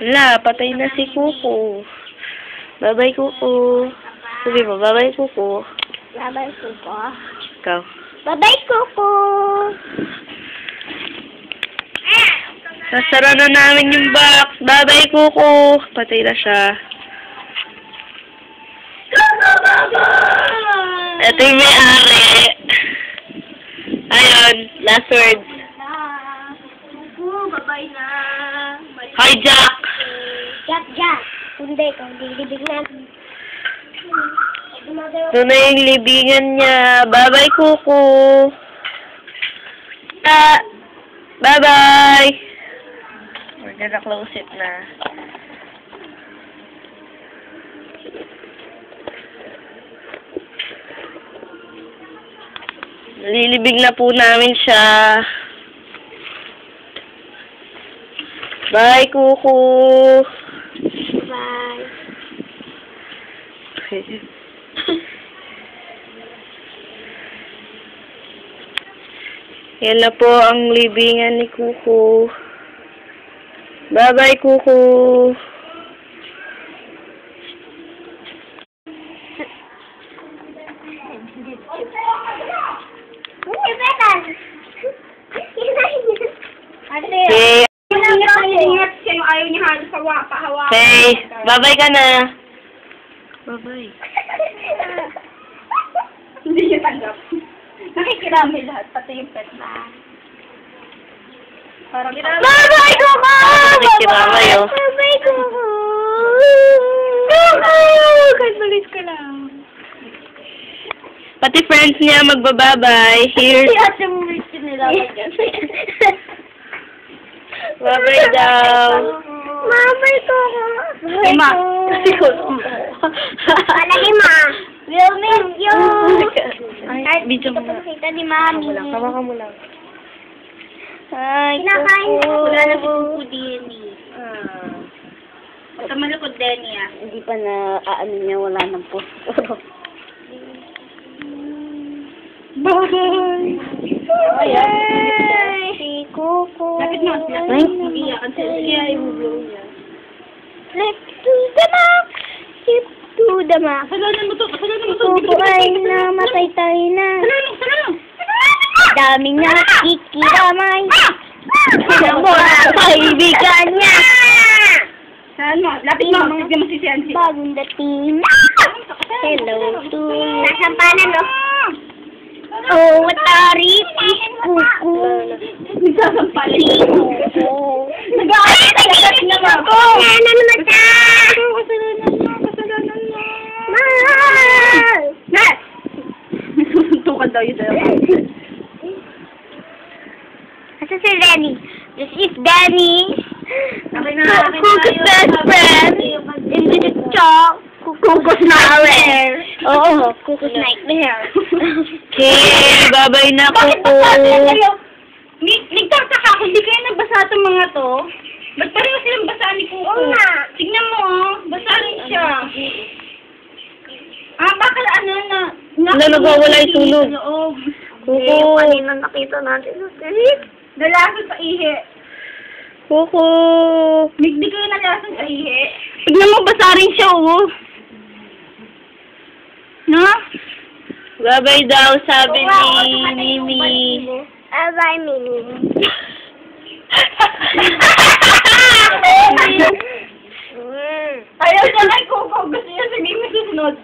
Wala, patay na si Kuko. Bye-bye, Kuko. Sabi mo, bye-bye, Kuko. Bye-bye, Kuko. Ikaw. Bye-bye, Kuko. Nasara na namin yung box. Bye-bye, Kuko. Patay na siya. Ito yung may-ari. Ayun, last words. Bye-bye na. Hi, Jack. Jack. Hindi, kung dilibig na. Ito na yung libingan niya. Bye-bye, Kuko. Bye-bye. We're gonna close it na. Nililibig na po namin siya. Bye, Kuko. Bye. Yan na po ang libingan ni Kuko. Bye-bye, Kuko. Okay. Ayaw niya halos hawa. Okay. Bye-bye ka na. Bye-bye. Hindi niya tanggap. Nakikirami lahat, pati yung pet na. Parang bye-bye, Kuko! Nakikiramay, oh. Bye-bye, Kuko! Kahit ka lang. Pati friends niya magbababay. Here. Si ate mo wish nila. Bye-bye daw. Bye-bye, Kuko! Ima. Kasi ko. Ma. We'll miss you. Ay, video mo na. Kita ni Mami. Hawakan mo lang. Ay, kinakain ko. Wala na si Kuko din eh. Basta malukod din niya. Hindi pa na aano niya, wala nang post. Bye-bye. Bye. Si Kuko. Lapit mo. Ay. Iyakan siya. Kaya i-blow niya. Let's do the max. Skip to the max. Kasalanan mo to. Kuko ay namatay na. Daming nakikiramay. Sino mo ang kaibigan niya? Saan mo? Lapit mo. Hindi mo sisiyan siya. Bagong dating. Hello to. Nasampanan, no? Oh, what a ripis, Kuko. Nagsasampalin. Si Kuko. Nag-aalit naman ako. Ano naman siya? Kasalanan mo. Mahal! Nat! Suntukan daw yun daw. Asa si Danny? This is Danny. Kuko's best friend. In the chalk. Kuko's nightmare. Oo, Kuko's nightmare. Okay, bye-bye na, Kuko. Nagtataka ako, hindi kayo nagbasa itong mga to. Ba't pareho silang basaan ni Kuko? Oo nga. Tignan mo, basaan siya. Bakal ano na... Nagwawala yung tulog. Kuko. Kanina nakita natin. Nalasan sa ihi. Kuko. Hindi kayo nalasan sa ihi. Tignan mo, basa rin siya, oh. No? Bye-bye daw, sabi ni Mimi. Bye, Mimi. Ayaw niya kay Kuko. Gusto niya sa Mimi susunod.